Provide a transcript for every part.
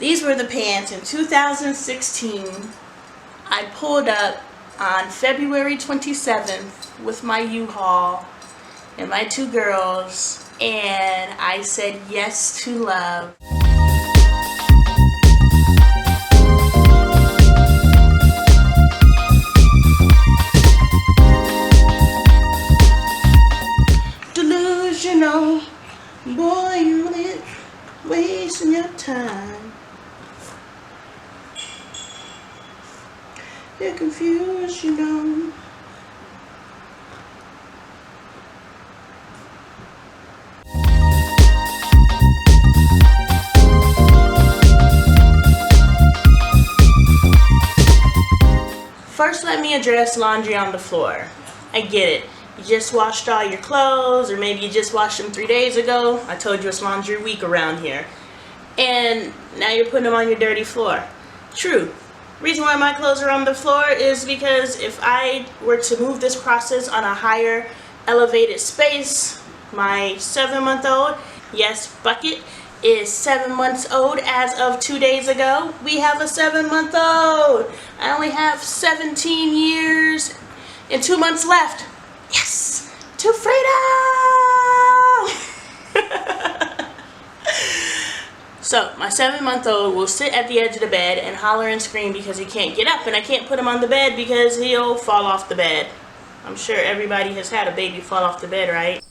These were the pants in 2016. I pulled up on February 27th with my U-Haul and my 2 girls, and I said yes to love. Delusional, boy, you lit, wasting your time. You're confused, you know. First, let me address laundry on the floor. I get it. You just washed all your clothes, or maybe you just washed them 3 days ago. I told you it's laundry week around here. And now you're putting them on your dirty floor. True. Reason why my clothes are on the floor is because if I were to move this process on a higher elevated space, my 7-month-old, yes, Bucket, is 7 months old as of 2 days ago. We have a 7-month-old. I only have 17 years and 2 months left. Yes, to freedom! So, my 7-month-old will sit at the edge of the bed and holler and scream because he can't get up, and I can't put him on the bed because he'll fall off the bed. I'm sure everybody has had a baby fall off the bed, right?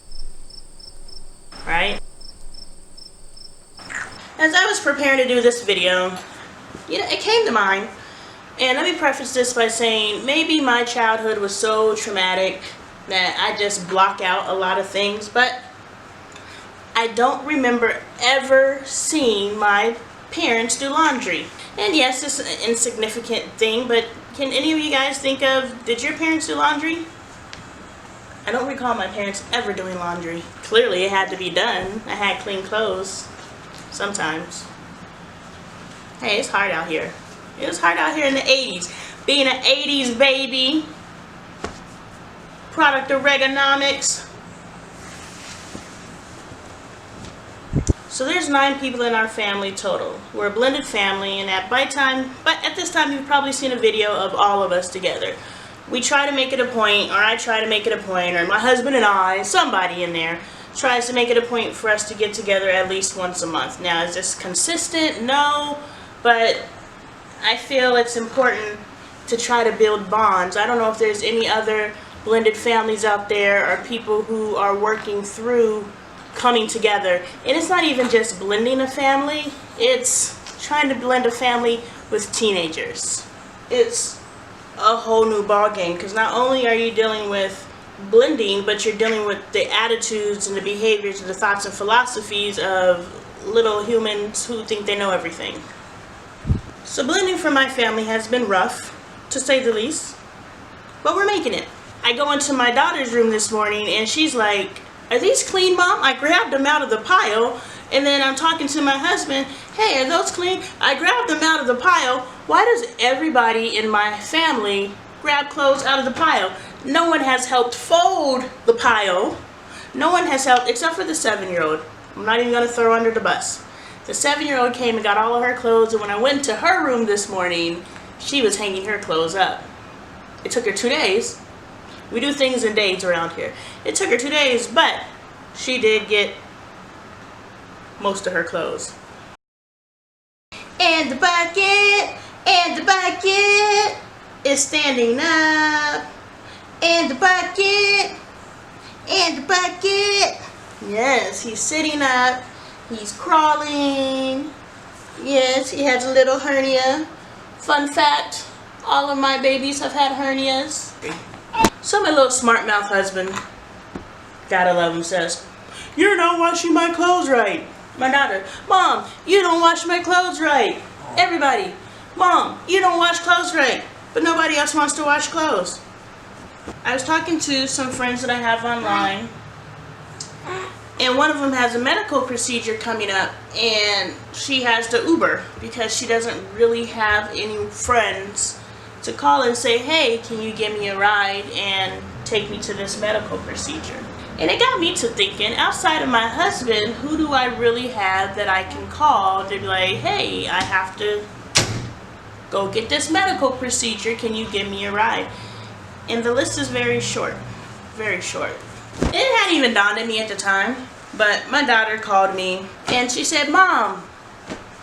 Right? As I was preparing to do this video, it came to mind, and let me preface this by saying maybe my childhood was so traumatic that I just block out a lot of things, but I don't remember ever seeing my parents do laundry. And yes, it's an insignificant thing, but can any of you guys think of, did your parents do laundry? I don't recall my parents ever doing laundry. Clearly it had to be done. I had clean clothes sometimes. Hey, it's hard out here. It was hard out here in the 80s. Being an 80s baby, product of Reaganomics. So there's 9 people in our family total. We're a blended family, and at this time you've probably seen a video of all of us together. We try to make it a point, or I try to make it a point, or my husband and I, somebody in there, tries to make it a point for us to get together at least once a month. Now, is this consistent? No, but I feel it's important to try to build bonds. I don't know if there's any other blended families out there, or people who are working through coming together. And it's not even just blending a family, it's trying to blend a family with teenagers. It's a whole new ball game, because not only are you dealing with blending, but you're dealing with the attitudes and the behaviors and the thoughts and philosophies of little humans who think they know everything. So blending for my family has been rough, to say the least, but we're making it. I go into my daughter's room this morning and she's like, "Are these clean, Mom?" I grabbed them out of the pile, and then I'm talking to my husband, "Hey, are those clean?" I grabbed them out of the pile. Why does everybody in my family grab clothes out of the pile? No one has helped fold the pile. No one has helped, except for the 7-year-old. I'm not even going to throw her under the bus. The 7-year-old came and got all of her clothes, and when I went to her room this morning, she was hanging her clothes up. It took her 2 days. We do things in days around here. It took her 2 days, but she did get most of her clothes. And the bucket is standing up. And the bucket. Yes, he's sitting up. He's crawling. Yes, he has a little hernia. Fun fact, all of my babies have had hernias. So my little smart mouth husband, gotta love him, says, "You're not washing my clothes right." My daughter, "Mom, you don't wash my clothes right." Everybody, "Mom, you don't wash clothes right." But nobody else wants to wash clothes. I was talking to some friends that I have online, and one of them has a medical procedure coming up, and she has to Uber because she doesn't really have any friends to call and say, "Hey, can you give me a ride and take me to this medical procedure?" And it got me to thinking, outside of my husband, who do I really have that I can call to be like, hey, I have to go get this medical procedure, can you give me a ride? And the list is very short, very short. It hadn't even dawned on me at the time, but my daughter called me and she said, Mom,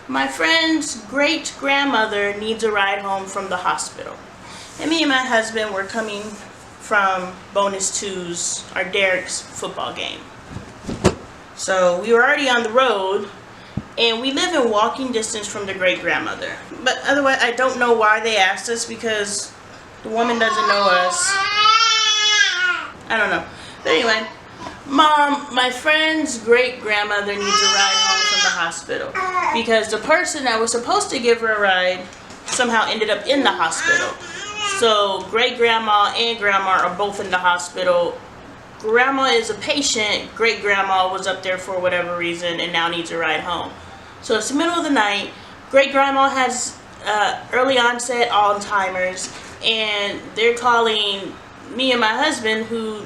my friend's great grandmother needs a ride home from the hospital. And me and my husband were coming from Bonus 2's, our Derek's football game. So we were already on the road, and we live in walking distance from the great grandmother. But otherwise, I don't know why they asked us, because the woman doesn't know us. I don't know. But anyway, Mom, my friend's great grandmother needs a ride home from the hospital, because the person that was supposed to give her a ride somehow ended up in the hospital. So great grandma and grandma are both in the hospital. Grandma is a patient, great grandma was up there for whatever reason and now needs a ride home. So it's the middle of the night. Great grandma has early onset Alzheimer's, and they're calling me and my husband, who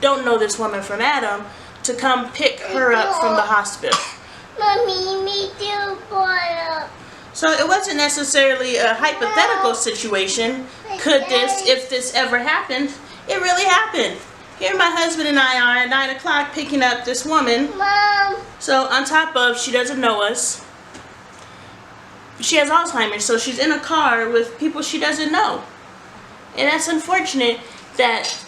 don't know this woman from Adam, to come pick her up from the hospital. Mommy, me too, boy. So it wasn't necessarily a hypothetical situation. Could this, if this ever happened, it really happened. Here my husband and I are at 9 o'clock picking up this woman. Mom. So on top of, she doesn't know us. She has Alzheimer's, so she's in a car with people she doesn't know. And that's unfortunate that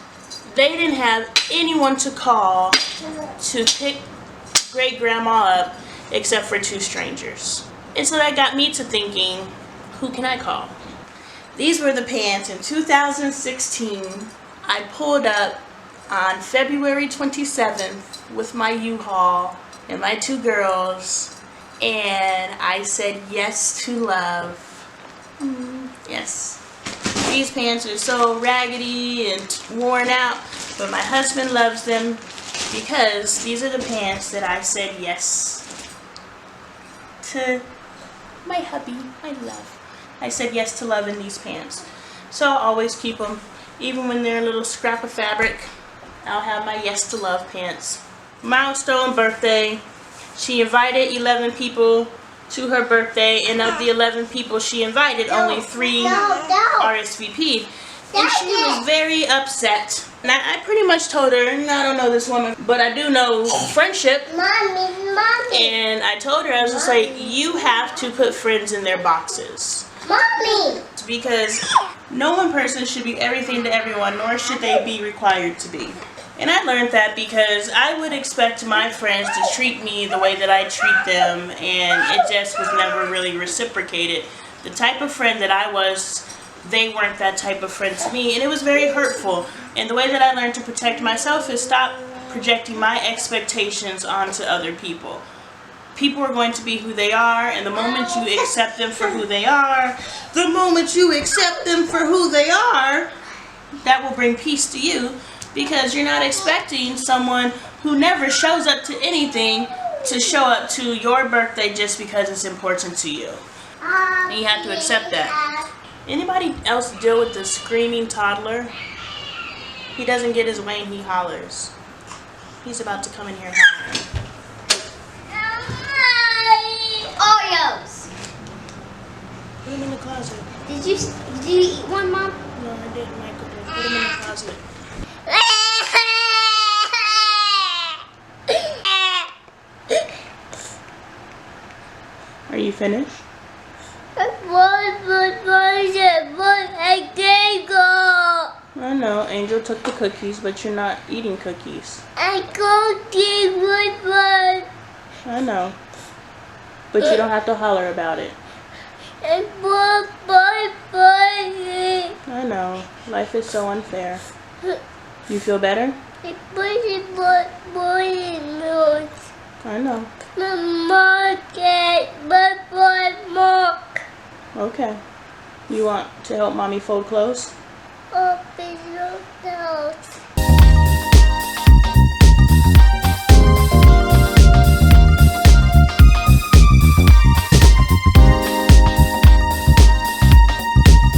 they didn't have anyone to call to pick great grandma up except for 2 strangers. And so that got me to thinking, who can I call? These were the pants in 2016. I pulled up on February 27th with my U-Haul and my 2 girls, and I said yes to love. Yes. These pants are so raggedy and worn out, but my husband loves them because these are the pants that I said yes to my hubby, my love. I said yes to love in these pants. So I'll always keep them. Even when they're a little scrap of fabric, I'll have my yes to love pants. Milestone birthday. She invited 11 people to her birthday, and of the 11 people she invited, only 3 RSVP'd. And she was very upset. And I pretty much told her, I don't know this woman, but I do know friendship. Mommy. And I told her, I was just like, you have to put friends in their boxes. Mommy. Because no one person should be everything to everyone, nor should they be required to be. And I learned that because I would expect my friends to treat me the way that I treat them, and it just was never really reciprocated. The type of friend that I was, they weren't that type of friend to me, and it was very hurtful. And the way that I learned to protect myself is stop projecting my expectations onto other people. People are going to be who they are, and the moment you accept them for who they are, that will bring peace to you, because you're not expecting someone who never shows up to anything to show up to your birthday just because it's important to you. And you have to accept that. Anybody else deal with the screaming toddler? He doesn't get his way and he hollers. He's about to come in here and holler. Oreos. Put him in the closet. Did you eat one, Mom? No, I didn't, Michael. Put him in the closet. Are you finished? I know, Angel took the cookies, but you're not eating cookies. I know. But you don't have to holler about it. I know. Life is so unfair. You feel better? I know. Okay. You want to help Mommy fold clothes?